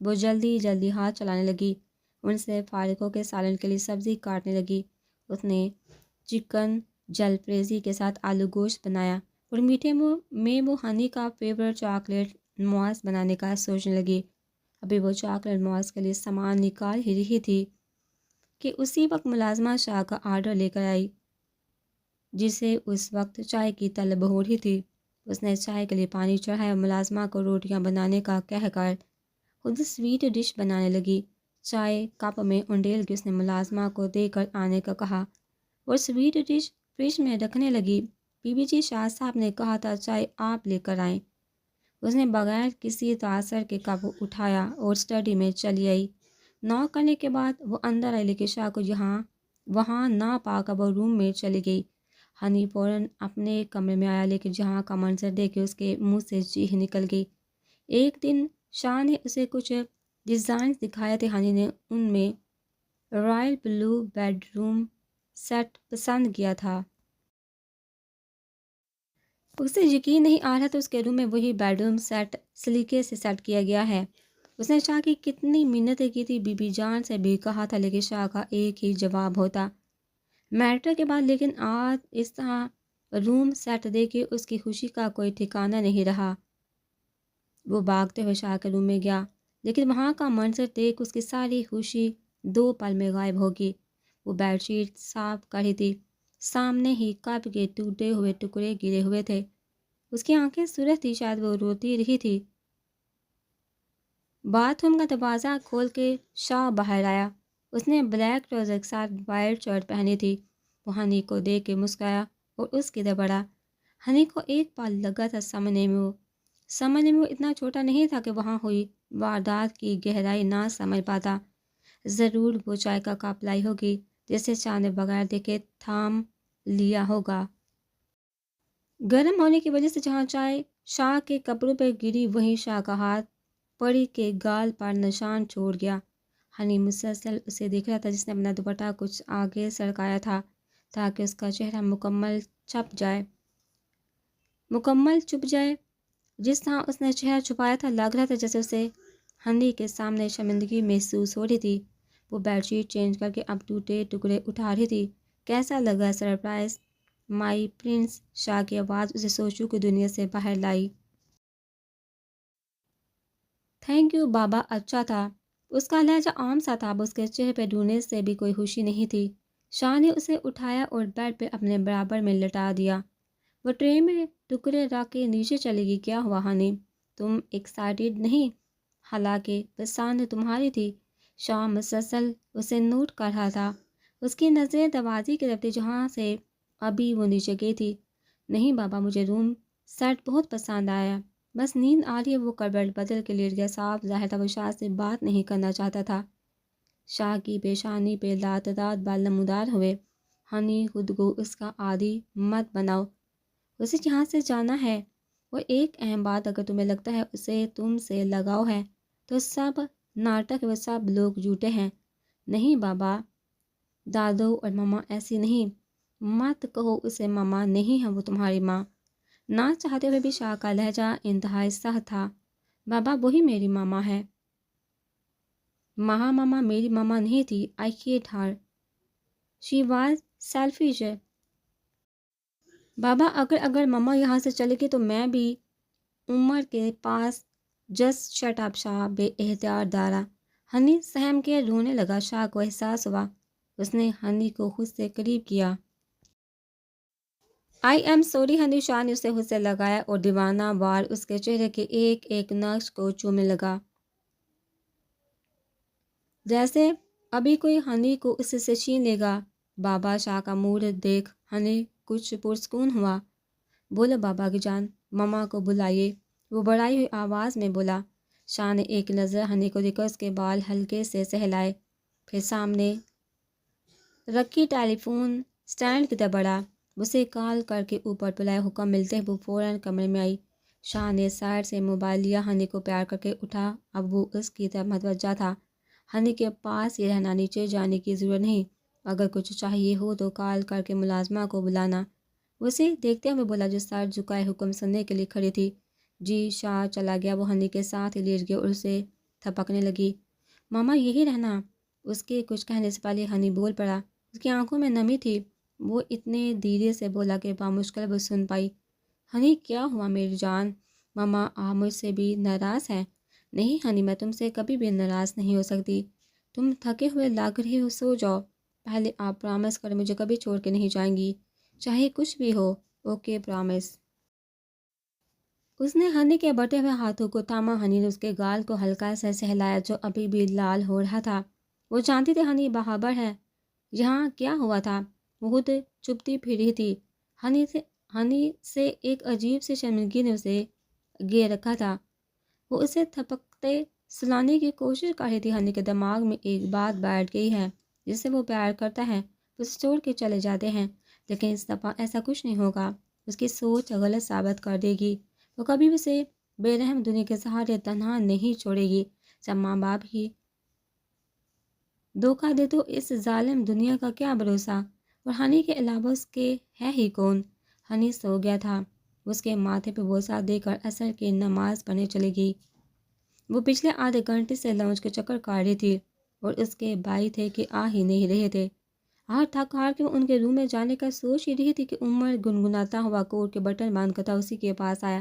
وہ جلدی جلدی ہاتھ چلانے لگی، ان سے فارغ ہو کے سالن کے لیے سبزی کاٹنے لگی۔ اس نے چکن جلپریزی کے ساتھ آلو گوشت بنایا اور میٹھے میں وہ ہنی کا فیورٹ چاکلیٹ موز بنانے کا سوچنے لگی۔ ابھی وہ چاکلیٹ موز کے لیے سامان نکال ہی رہی تھی کہ اسی وقت ملازمہ شاہ کا آرڈر لے کر آئی، جسے اس وقت چائے کی طلب ہو رہی تھی۔ اس نے چائے کے لیے پانی چڑھایا اور ملازمہ کو روٹیاں بنانے کا کہہ کر خود سویٹ ڈش بنانے لگی۔ چائے کپ میں انڈیل کے اس نے ملازمہ کو دے کر آنے کا کہا اور سویٹ ڈش فریج میں رکھنے لگی۔ بی بی جی شاہ صاحب نے کہا تھا چائے آپ لے کر آئیں۔ اس نے بغیر کسی تاثر کے کپ اٹھایا اور اسٹڈی میں چلی آئی۔ نوک کرنے کے بعد وہ اندر آئی، لیکن شاہ کو وہاں نہ پا کر وہ روم میں چلی گئی۔ ہنی فوراً اپنے کمرے میں آیا، لیکن جہاں کا منظر دیکھ کے اس کے منہ سے چیخ نکل گئی۔ ایک دن شاہ نے اسے کچھ ڈیزائنز دکھائے تھے۔ ہنی نے ان میں رائل بلو بیڈ روم سیٹ پسند کیا تھا۔ اسے یقین نہیں آ رہا تھا اس کے روم میں وہی بیڈ روم سیٹ سلیقے سے سیٹ کیا گیا ہے۔ اس نے شاہ کی کتنی منتیں کی تھی، بی بی جان سے بھی کہا تھا، لیکن شاہ کا ایک ہی جواب ہوتا، میٹر کے بعد۔ لیکن آج اس طرح روم سیٹ دیکھ کے اس کی خوشی کا کوئی ٹھکانہ نہیں رہا۔ وہ بھاگتے ہوئے شاہ کے روم میں گیا، لیکن وہاں کا منظر دیکھ اس کی ساری خوشی 2 پل میں غائب ہوگی۔ وہ بیڈ شیٹ صاف کر رہی تھی، سامنے ہی کپ کے ٹوٹے ہوئے ٹکڑے گرے ہوئے تھے۔ اس کی آنکھیں سرخ تھی، شاید وہ روتی رہی تھی۔ باتھ روم کا دروازہ کھول کے شاہ باہر آیا۔ اس نے بلیک ٹراؤزر کے ساتھ وائٹ شرٹ پہنی تھی۔ وہ ہنی کو دیکھ کے مسکرایا اور اس کی طرف بڑھا۔ ہنی کو ایک پل لگا تھا سمجھنے میں وہ اتنا چھوٹا نہیں تھا کہ وہاں ہوئی واردات کی گہرائی نہ سمجھ پاتا۔ ضرور وہ چائے کا کپ لائی ہوگی، جسے شاہ نے بغیر دیکھے تھام لیا ہوگا۔ گرم ہونے کی وجہ سے جہاں چائے شاہ کے کپڑوں پر گری، وہیں شاہ کا ہاتھ پڑی کے گال پر نشان چھوڑ گیا۔ ہنی مسلسل اسے دیکھ رہا تھا، جس نے اپنا دوپٹہ کچھ آگے سرکایا تھا تاکہ اس کا چہرہ مکمل چھپ جائے۔ جس طرح اس نے چہرہ چھپایا تھا، لگ رہا تھا جیسے اسے ہنی کے سامنے شرمندگی محسوس ہو رہی تھی۔ وہ بیڈ شیٹ چینج کر کے اب ٹوٹے ٹکڑے اٹھا رہی تھی۔ کیسا لگا سرپرائز مائی پرنس؟ شاہ کی آواز اسے سوچوں کی دنیا سے باہر لائی۔ تھینک یو بابا، اچھا تھا۔ اس کا لہجہ عام سا تھا، اب اس کے چہرے پہ رونے سے بھی کوئی خوشی نہیں تھی۔ شاہ نے اسے اٹھایا اور بیڈ پہ اپنے برابر میں لٹا دیا۔ وہ ٹرے میں ٹکڑے رکھ کے نیچے چلے گی۔ کیا ہوا ہنی؟ تم ایکسائٹیڈ نہیں؟ حالانکہ پسند تمہاری تھی۔ شاہ مسلسل اسے نوٹ کر رہا تھا۔ اس کی نظریں دروازے کی طرف تھی جہاں سے ابھی وہ نیچے گئی تھی۔ نہیں بابا، مجھے روم سیٹ بہت پسند آیا، بس نیند آ رہی ہے۔ وہ کربٹ بدل کے لیٹ گیا۔ صاف ظاہر تھا وہ شاہ سے بات نہیں کرنا چاہتا تھا۔ شاہ کی پیشانی پہ لاتعداد بال نمودار ہوئے۔ ہنی، خود کو اس کا عادی مت بناؤ، اسے یہاں سے جانا ہے۔ اور ایک اہم بات، اگر تمہیں لگتا ہے اسے تم سے لگاؤ ہے تو سب ناٹک، وہ سب لوگ جھوٹے ہیں۔ نہیں بابا، دادو اور ماما ایسی نہیں۔ مت کہو اسے ماما، نہیں ہے وہ تمہاری ماں۔ نہ چاہتے ہوئے بھی شاہ کا لہجہ انتہائی سخت تھا۔ بابا، وہی میری ماما ہے۔ ماما میری ماما نہیں تھی۔ I hate Hare, she was selfish. بابا، اگر ماما یہاں سے چلے گی تو میں بھی عمر کے پاس۔ جسٹ شٹ اپ شاہ، بے اختیار دارا۔ ہنی سہم کے رونے لگا۔ شاہ کو احساس ہوا۔ اس نے ہنی کو خود سے قریب کیا۔ I am sorry honey. Shah نے اسے خود سے لگایا اور دیوانہ وار اس کے چہرے کے ایک ایک نقش کو چومنے لگا، جیسے ابھی کوئی ہنی کو اس سے چھین لے گا۔ بابا، شاہ کا موڈ دیکھ ہنی کچھ پرسکون ہوا۔ بولو بابا کی جان، ماما کو بلائیے، وہ بڑھائی ہوئی آواز میں بولا۔ شاہ نے ایک نظر ہنی کو دیکھا، اس کے بال ہلکے سے سہلائے، پھر سامنے رکھی ٹیلی فون سٹینڈ کی طرف بڑھا۔ اسے کال کر کے اوپر بلایا۔ حکم ملتے ہی وہ فوراً کمرے میں آئی۔ شاہ نے سائڈ سے موبائل لیا، ہنی کو پیار کر کے اٹھا۔ اب وہ اس کی طرف متوجہ تھا۔ ہنی کے پاس ہی رہنا، نیچے جانے کی ضرورت نہیں۔ اگر کچھ چاہیے ہو تو کال کر کے ملازمہ کو بلانا۔ اسے دیکھتے ہوئے بولا جو سر جھکائے حکم سننے کے لیے کھڑی تھی۔ جی۔ شاہ چلا گیا۔ وہ ہنی کے ساتھ ہی لیٹ گیا اور اسے تھپکنے لگی۔ ماما یہی رہنا۔ اس کے کچھ کہنے سے پہلے ہنی بول پڑا۔ اس کی آنکھوں میں نمی تھی۔ وہ اتنے دھیرے سے بولا کہ بامشکل وہ سن پائی۔ ہنی کیا ہوا میری جان؟ ماما آپ مجھ سے بھی ناراض ہیں؟ نہیں ہنی، میں تم سے کبھی بھی ناراض نہیں ہو سکتی۔ تم تھکے ہوئے لگ رہے ہو، سو جاؤ۔ پہلے آپ پرامس کریں مجھے کبھی چھوڑ کے نہیں جائیں گی، چاہے کچھ بھی ہو۔ Okay promise. اس نے ہنی کے بٹے ہوئے ہاتھوں کو تھاما۔ ہنی نے اس کے گال کو ہلکا سا سہلایا جو ابھی بھی لال ہو رہا تھا۔ وہ جانتی تھی ہنی باخبر ہے یہاں کیا ہوا تھا۔ وہ خود چپتی پھر رہی تھی۔ ہنی سے ایک عجیب سی شرمندگی نے اسے گھیر رکھا تھا۔ وہ اسے تھپکتے سلانے کی کوشش کر رہی تھی۔ ہنی کے دماغ میں ایک بات بیٹھ گئی ہے، جس سے وہ پیار کرتا ہے اسے چھوڑ کے چلے جاتے ہیں، لیکن اس دفعہ ایسا کچھ نہیں ہوگا۔ اس کی سوچ غلط ثابت کر دے گی۔ وہ کبھی بھی اسے بے رحم دنیا کے سہارے تنہا نہیں چھوڑے گی۔ جب ماں باپ ہی دھوکہ دے تو اس ظالم دنیا کا کیا بھروسہ؟ اور ہنی کے علاوہ اس کے ہے ہی کون؟ ہنی سو گیا تھا۔ اس کے ماتھے پہ بوسہ دے کر عصر کی نماز پڑھنے چلی گئی۔ وہ پچھلے آدھے گھنٹے سے لاؤنج کے چکر کاٹ رہی تھی اور اس کے بھائی تھے کہ آ ہی نہیں رہے تھے۔ ہر تھک ہار کے وہ ان کے روم میں جانے کا سوچ ہی رہی تھی کہ عمر گنگناتا ہوا کوٹ کے بٹن باندھ کر تھا اسی کے پاس آیا۔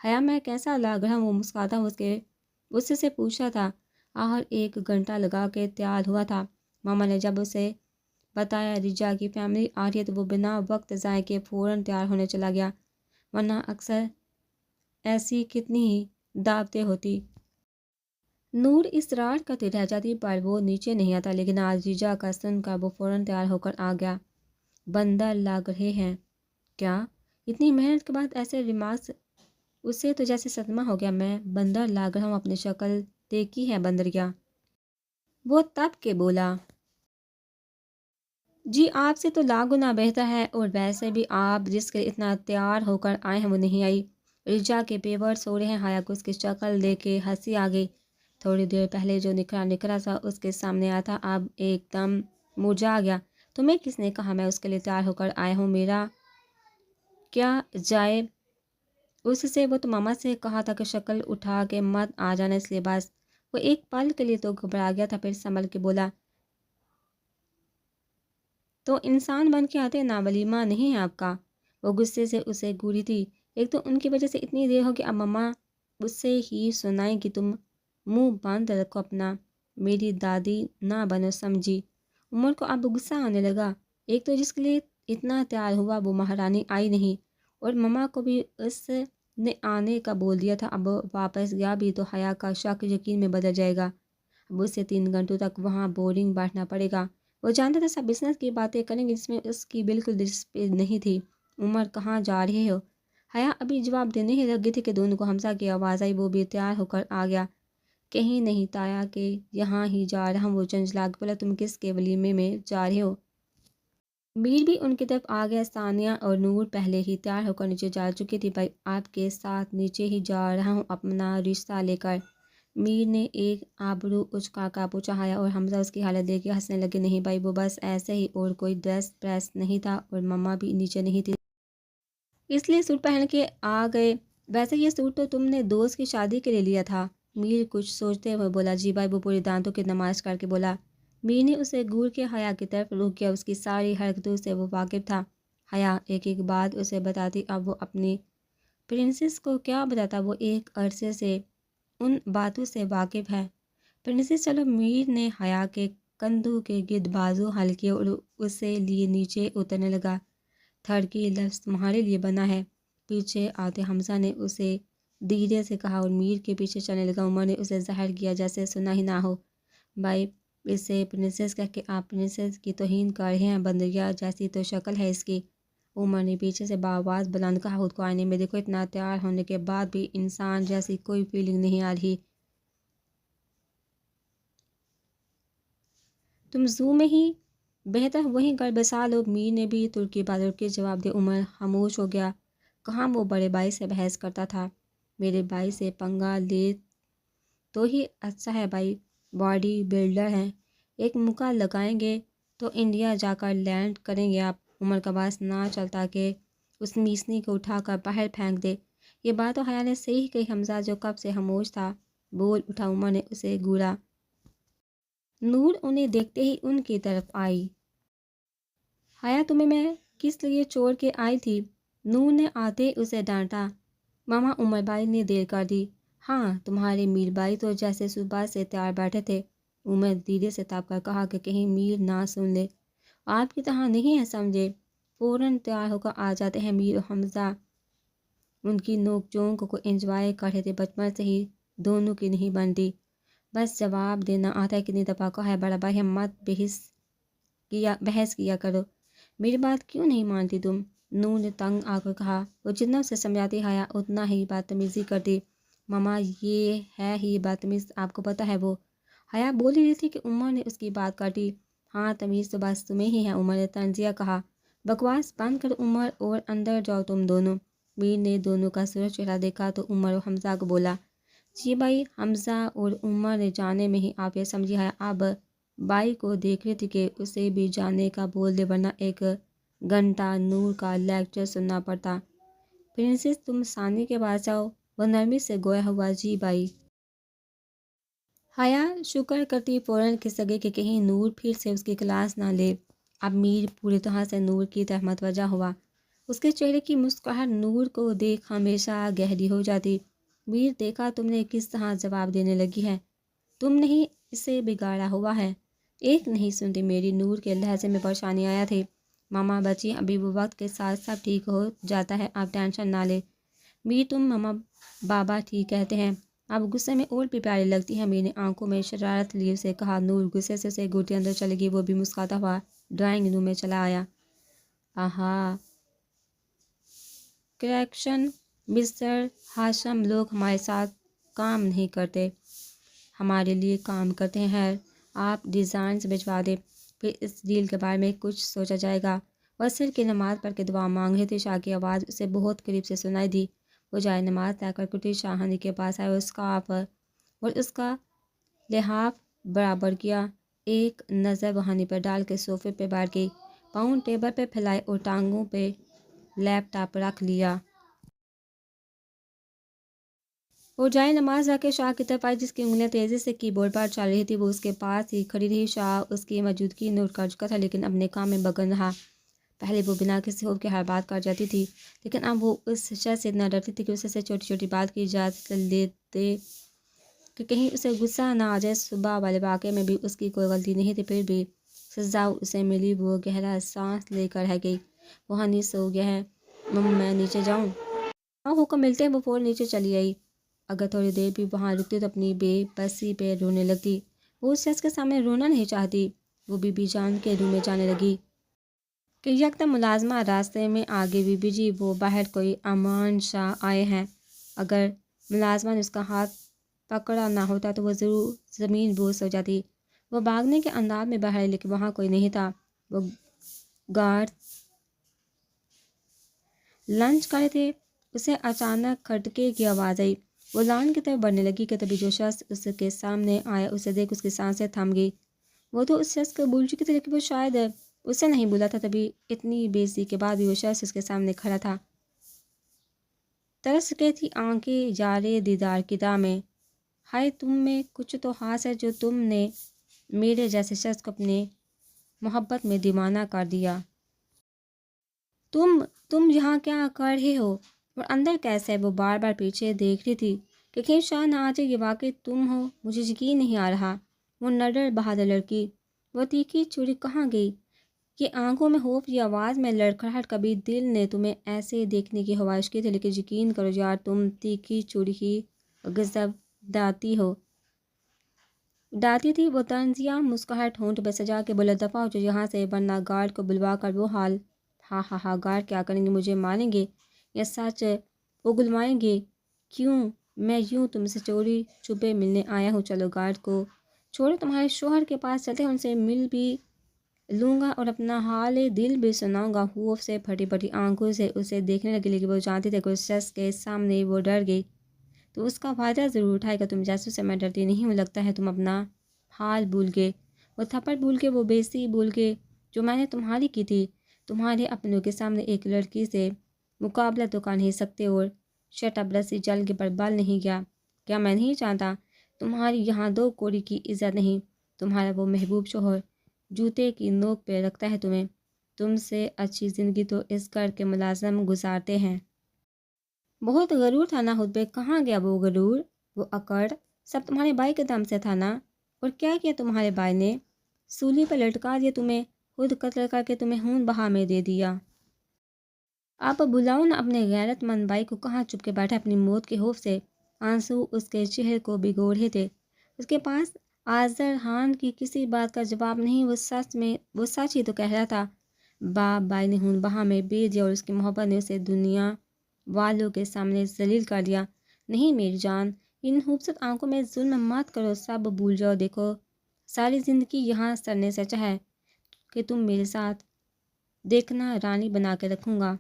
حیا میں کیسا لگ رہا ہوں؟ وہ مسکراتا ہوا اس سے پوچھا تھا۔ آخر ایک گھنٹہ لگا کے تیار ہوا تھا۔ ماما نے جب اسے بتایا رجا کی فیملی آ رہی ہے تو وہ بنا وقت ضائع کے فوراً تیار ہونے چلا گیا، ورنہ اکثر ایسی کتنی ہی دعوتیں ہوتی۔ نور اصرار کرتی رہ جاتی پر وہ نیچے نہیں آتا، لیکن آج رجا کا سن کر وہ فوراً تیار ہو کر آ گیا۔ بندر لگ رہے ہیں کیا؟ اتنی محنت کے بعد ایسے ریمارکس اسے تو جیسے صدمہ ہو گیا۔ میں بندر لگ رہا ہوں؟ اپنی شکل دیکھی ہے بندریا؟ وہ تب کے بولا۔ جی آپ سے تو لاکھ گنا بہتر ہے، اور ویسے بھی آپ جس کے اتنا تیار ہو کر آئے ہیں وہ نہیں آئی۔ رجا کے پیور سو رہے ہیں۔ حیا کو اس کی شکل دیکھ کے ہنسی آ گئی۔ تھوڑی دیر پہلے جو نکھرا سا اس کے سامنے آیا تھا اب ایک دم مرجھا گیا۔ تمہیں کس نے کہا میں اس کے لیے تیار ہو کر آیا ہوں؟ میرا کیا جائے اس سے؟ وہ تو ماما سے کہا تھا کہ شکل اٹھا کے مت آ جانا، اس لیے بس۔ وہ ایک پل کے لیے تو گھبرا گیا تھا، پھر سنبھل کے بولا تو انسان بن کے آتے نا، ولیمہ نہیں ہے آپ کا؟ وہ غصے سے اسے گھوری تھی۔ ایک تو ان کی وجہ سے اتنی دیر ہو کہ اب ماما اس سے ہی سنائیں کہ تم منہ بند رکھو اپنا، میری دادی نہ بنو سمجھی۔ عمر کو اب غصہ آنے لگا۔ ایک تو جس کے لیے اتنا تیار ہوا وہ مہارانی آئی نہیں، اور ماما کو بھی اس نے آنے کا بول دیا تھا، اب واپس گیا بھی تو حیا کا شک یقین میں بدل جائے گا۔ اب اسے 3 گھنٹوں تک وہاں بورنگ بیٹھنا پڑے گا۔ وہ جانتا تھا سب بزنس کی باتیں کریں گے جس میں اس کی بالکل دلچسپی نہیں تھی۔ عمر کہاں جا رہے ہو؟ حیا ابھی جواب دینے ہی لگی تھی کہ دونوں کو حمزہ کی آواز آئی۔ وہ بھی تیار ہو کر آ گیا۔ کہیں نہیں تایا کہ یہاں ہی جا رہا ہوں، وہ جھنجھلا کے بولا۔ تم کس کے ولیمے میں جا رہے ہو؟ میر بھی ان کی طرف آ گیا۔ ثانیہ اور نور پہلے ہی تیار ہو کر نیچے جا چکی تھی۔ بھائی آپ کے ساتھ نیچے ہی جا رہا ہوں اپنا رشتہ لے کر، میر نے ایک آبرو اچکا کر پوچھا۔ حیا اور حمزہ اس کی حالت دیکھ کے ہنسنے لگے۔ نہیں بھائی، وہ بس ایسے ہی، اور کوئی ڈریس پریس نہیں تھا، اور مما بھی نیچے نہیں تھی اس لیے سوٹ پہن کے آ گئے۔ ویسے یہ سوٹ تو تم نے دوست کی شادی کے لیے لیا تھا، میر کچھ سوچتے ہوئے بولا۔ جی بھائی، وہ پورے دانتوں کی نمائش کر کے بولا۔ میر نے اسے گور کے حیا کی طرف رخ کیا۔ اس کی ساری حرکتوں سے وہ واقف تھا۔ حیا ایک ایک بات اسے بتاتی۔ اب وہ اپنی پرنسس کو کیا بتاتا؟ وہ ایک عرصے سے ان باتوں سے واقف ہے۔ پرنسس چلو۔ میر نے حیا کے کندھوں کے گرد بازو ہل کیے اور اسے لیے نیچے اترنے لگا۔ تھڑکی لفظ تمہارے لیے بنا ہے، پیچھے آتے حمزہ نے اسے دھیرے سے کہا اور میر کے پیچھے چلنے لگا۔ عمر نے اسے ظاہر کیا جیسے سنا ہی نہ ہو۔ بھائی اسے پرنسس کہہ کے آپ پرنسس کی توہین کر رہے ہیں، بندریا جیسی تو شکل ہے اس کی۔ عمر نے پیچھے سے بآواز بلند کہا۔ خود کو آئینے میں دیکھو، اتنا تیار ہونے کے بعد بھی انسان جیسی کوئی فیلنگ نہیں آ رہی۔ تم زو میں ہی بہتر وہیں گھر بسا لو۔ میر نے بھی ترکی بادر کے جواب دیا۔ عمر خاموش ہو گیا۔ کہاں وہ بڑے بھائی سے بحث کرتا تھا؟ میرے بھائی سے پنگا لے تو ہی اچھا ہے، بھائی باڈی بلڈر ہیں، ایک موقع لگائیں گے تو انڈیا جا کر لینڈ کریں گے آپ۔ عمر کا بس نہ چلتا کہ اس میسنی کو اٹھا کر باہر پھینک دے۔ یہ بات تو حیا نے صحیح کہی۔ حمزہ جو کب سے خاموش تھا بول اٹھا عمر نے اسے گھورا۔ نور انہیں دیکھتے ہی ان کی طرف آئی۔ حیا تمہیں میں کس لیے چھوڑ کے آئی تھی؟ نور نے آتے اسے ڈانٹا۔ ماما عمر بھائی نے دیر کر دی۔ ہاں تمہارے میر بھائی تو جیسے صبح سے تیار بیٹھے تھے۔ عمر دھیرے سے تاپ کر کہا کہ کہیں میر نہ سن لے۔ آپ کی طرح نہیں ہے سمجھے، فوراً تیار ہو کر آ جاتے ہیں میر و حمزہ۔ ان کی نوک جھونک کو انجوائے کر رہے تھے، بچپن سے ہی دونوں کی نہیں بنتی، بس جواب دینا آتا ہے۔ کتنی دفعہ کہا ہے بڑا بھائی مت بحث کیا کرو، میری بات کیوں نہیں مانتی تم؟ نور نے تنگ آ کر کہا۔ وہ جتنا اسے سمجھاتی حیا اتنا ہی بدتمیزی کرتی۔ ماما یہ ہے ہی بدتمیز، آپ کو پتہ ہے وہ۔ حیا بول رہی تھی کہ عمر نے اس کی بات کاٹی۔ ہاں تمیز تو بس تمہیں ہی ہے، عمر نے طنزیہ کہا۔ بکواس بند کر عمر اور اندر جاؤ تم دونوں۔ میر نے دونوں کا سرخ چہرہ دیکھا تو عمر و حمزہ کو بولا۔ جی بھائی، حمزہ اور عمر نے جانے میں ہی آپ یہ سمجھی حیا اب بھائی کو دیکھ رہی تھی کہ اسے بھی جانے کا بول دے ورنہ ایک گھنٹہ نور کا لیکچر سننا پڑتا۔ پرنسس تم ثانی کے پاس جاؤ، وہ نرمی سے گویا ہوا جی بھائی۔ حیا شکر کرتی فوراً کھسک گئی کہ کہیں نور پھر سے اس کی کلاس نہ لے۔ اب میر پوری طرح سے نور کی طرف متوجہ ہوا۔ اس کے چہرے کی مسکراہٹ نور کو دیکھ ہمیشہ گہری ہو جاتی۔ میر دیکھا تم نے کس طرح جواب دینے لگی ہے، تم نہیں اسے بگاڑا ہوا ہے۔ ایک نہیں سنتی میری، نور کے لہجے میں پریشانی آیا تھی۔ ماما بچی ابھی وہ وقت کے ساتھ سب ٹھیک ہو جاتا ہے، آپ ٹینشن نہ لے۔ میر تم ماما بابا ٹھیک کہتے ہیں، آپ غصے میں اور بھی پیاری لگتی ہیں، میں نے آنکھوں میں شرارت لیے اسے کہا۔ نور غصے سے اسے گھوٹی اندر چلے گی، وہ بھی مسکراتا ہوا ڈرائنگ روم میں چلا آیا۔ آہا کریکشن مسٹر ہاشم، لوگ ہمارے ساتھ کام نہیں کرتے، ہمارے لیے کام کرتے ہیں۔ خیر آپ ڈیزائنز بھجوا دیں، پھر اس ڈیل کے بارے میں کچھ سوچا جائے گا۔ وہ سر کی نماز پڑھ کے دعا مانگ رہی تھی، شاہ کی آواز اسے بہت قریب سے سنائی دی۔ وہ جائے نماز لے کر کٹی شاہانی کے پاس آئے اور اس کا لحاف برابر کیا۔ ایک نظر وہانی پر ڈال کے صوفے پہ بیٹھ گئی، پاؤں ٹیبل پہ پھیلائے اور ٹانگوں پہ لیپ ٹاپ رکھ لیا۔ وہ جائے نماز رکھ کے شاہ کی طرف آئی، جس کی انگلیاں تیزی سے کی بورڈ پر چل رہی تھی۔ وہ اس کے پاس ہی کھڑی رہی۔ شاہ اس کی موجودگی نوٹ کر چکا تھا لیکن اپنے کام میں مگن رہا۔ پہلے وہ بنا کسی خوف کے ہر بات کر جاتی تھی، لیکن اب وہ اس شخص سے اتنا ڈرتی تھی کہ اسے چھوٹی چھوٹی بات کی اجازت لیتے کہ کہیں اسے غصہ نہ آ جائے۔ صبح والے واقعے میں بھی اس کی کوئی غلطی نہیں تھی، پھر بھی سزا اسے ملی۔ وہ گہرا سانس لے کر رہ گئی۔ وہ ہنی سو گیا ہے، میں نیچے جاؤں؟ ہاں حکم ملتے وہ فوراً نیچے چلی آئی۔ اگر تھوڑی دیر بھی وہاں رکتی تو اپنی بے بسی پہ رونے لگتی۔ وہ اس شخص کے سامنے رونا نہیں چاہتی۔ وہ بی بی جان کے روم میں جانے لگی کہ یکدم ملازمہ راستے میں آگے۔ بی بی جی وہ باہر کوئی امان شاہ آئے ہیں۔ اگر ملازمہ نے اس کا ہاتھ پکڑا نہ ہوتا تو وہ ضرور زمین بوس ہو جاتی۔ وہ بھاگنے کے انداز میں باہر، لیکن وہاں کوئی نہیں تھا۔ وہ گارڈ لنچ کر رہے تھے۔ اسے اچانک کھٹکے کی آواز آئی۔ وہ لان کی طرف بڑھنے لگی کہ تبھی جو شخص اس کے سامنے آیا اسے دیکھ اس کی سانسیں تھم گئی۔ وہ تو اس شخص کو بھول چکی تھی، لیکن وہ شاید اسے نہیں بولا تھا۔ تبھی اتنی بے عزتی کے بعد بھی وہ شخص اس کے سامنے کھڑا تھا۔ ترس گئی تھی آنکھیں جارے دیدار کی راہ میں۔ ہائے تم میں کچھ تو خاص ہے جو تم نے میرے جیسے شخص کو اپنے محبت میں دیوانہ کر دیا۔ تم یہاں کیا کر رہے ہو اور اندر کیسے ہے؟ وہ بار بار پیچھے دیکھ رہی تھی کہ کہیں شاہ نہ آ جائے۔ یہ واقعی تم ہو؟ مجھے یقین نہیں آ رہا۔ وہ نڈر بہادر لڑکی، وہ تیکھی چوڑی کہاں گئی؟ یہ آنکھوں میں خوف، یہ آواز میں لڑکھڑاہٹ۔ کبھی دل نے تمہیں ایسے دیکھنے کی خواہش کی تھی، لیکن یقین کرو یار تم تیکھی چوڑی کی غضب ڈالتی تھی۔ وہ طنزیہ مسکراہٹ ہونٹ پہ سجا کے بولا دفعہ ہو جو یہاں سے، ورنہ گارڈ کو بلوا کر وہ حال۔ ہاں گارڈ کیا کریں گے؟ مجھے ماریں گے یا سچ اگلوائیں گے؟ کیوں؟ میں یوں تم سے چوری چھپے ملنے آیا ہوں۔ چلو گارڈ کو چھوڑو، تمہارے شوہر کے پاس چلتے ہیں، ان سے مل بھی لوں گا اور اپنا حال دل بھی سناؤں گا۔ خوف سے پھٹی پھٹی آنکھوں سے اسے دیکھنے لگی، لیکن وہ جانتی تھی کہ اس شخص کے سامنے وہ ڈر گئی تو اس کا فائدہ ضرور اٹھائے گا۔ تم جیسے سے میں ڈرتی نہیں ہوں، لگتا ہے تم اپنا حال بھول گئے، وہ تھپڑ بھول کے، وہ بے عزتی بھول کے جو میں نے تمہاری کی تھی۔ تمہارے اپنوں کے سامنے ایک لڑکی سے مقابلہ تو کر نہیں سکتے، اور شٹ اپ رسی جل کے پر بل نہیں گیا۔ کیا میں نہیں جانتا تمہاری یہاں دو کوڑی کی عزت نہیں۔ تمہارا وہ محبوب شوہر جوتے کی نوک پہ رکھتا ہے تمہیں۔ تم سے اچھی زندگی تو اس گھر کے ملازم گزارتے ہیں۔ بہت غرور تھا نا خود پہ، کہاں گیا وہ غرور، وہ اکڑ؟ سب تمہارے بھائی کے دم سے تھا نا۔ اور کیا کیا تمہارے بھائی نے؟ سولی پہ لٹکا دیا تمہیں، خود قتل کر کے تمہیں خون بہا میں دے دیا۔ آپ بلاؤ نا اپنے غیرت مند بھائی کو، کہاں چھپ کے بیٹھا اپنی موت کے خوف سے؟ آنسو اس کے چہرے کو بھگو رہے تھے۔ اس کے پاس آذر خان کی کسی بات کا جواب نہیں، وہ سچ ہی تو کہہ رہا تھا۔ باپ بھائی نے خون بہا میں بیچ دیا اور اس کی محبت نے اسے دنیا والوں کے سامنے ذلیل کر دیا۔ نہیں میری جان، ان خوبصورت آنکھوں میں ظلم مت کرو، سب بھول جاؤ۔ دیکھو ساری زندگی یہاں سڑنے سے اچھا ہے کہ تم میرے ساتھ، دیکھنا رانی بنا کے رکھوں گا۔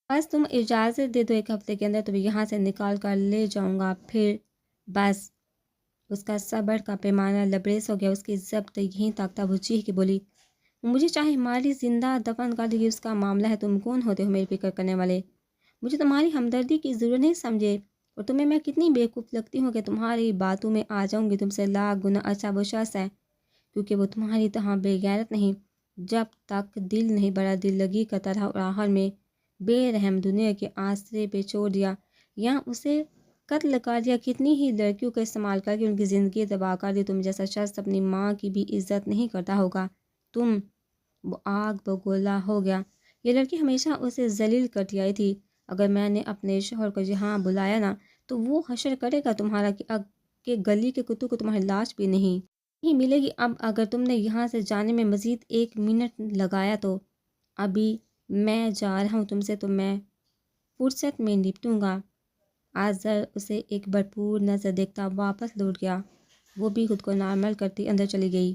بس تم اجازت دے دو، ایک ہفتے کے اندر تمہیں یہاں سے نکال کر لے جاؤں گا، پھر بس۔ اس کا صبر کا پیمانہ لبریز ہو گیا، اس کی ضبط یہیں تک تھا۔ وہ چیخ کے بولی، مجھے چاہے ہماری زندہ دفن کر دے، اس کا معاملہ ہے۔ تم کون ہوتے ہو میری فکر کرنے والے؟ مجھے تمہاری ہمدردی کی ضرورت نہیں سمجھے؟ اور تمہیں میں کتنی بیوقوف لگتی ہوں کہ تمہاری باتوں میں آ جاؤں گی؟ تم سے لاکھ گنا اچھا وہ شخص ہے، کیونکہ وہ تمہاری طرح بے غیرت نہیں۔ جب تک دل نہیں بڑا، دل لگی کا طرح، اور آخر میں بے رحم دنیا کے آسرے پہ چھوڑ دیا، یا اسے قتل کر دیا۔ کتنی ہی لڑکیوں کا استعمال کر کے ان کی زندگی تباہ کر دی۔ تم جیسا شخص اپنی ماں کی بھی عزت نہیں کرتا ہوگا۔ تم، وہ آگ بگولا ہو گیا۔ یہ لڑکی ہمیشہ اسے ذلیل کرتی آئی تھی۔ اگر میں نے اپنے شوہر کو یہاں بلایا نا تو وہ حشر کرے گا تمہارا کہ گلی کے کتوں کو تمہاری لاش بھی نہیں ملے گی۔ اب اگر تم نے یہاں سے جانے میں مزید 1 منٹ لگایا تو ابھی میں جا رہا ہوں تم سے، تو میں فرصت میں نپٹوں گا۔ آذر اسے ایک بھرپور نظر دیکھتا واپس لوٹ گیا۔ وہ بھی خود کو نارمل کرتی اندر چلی گئی۔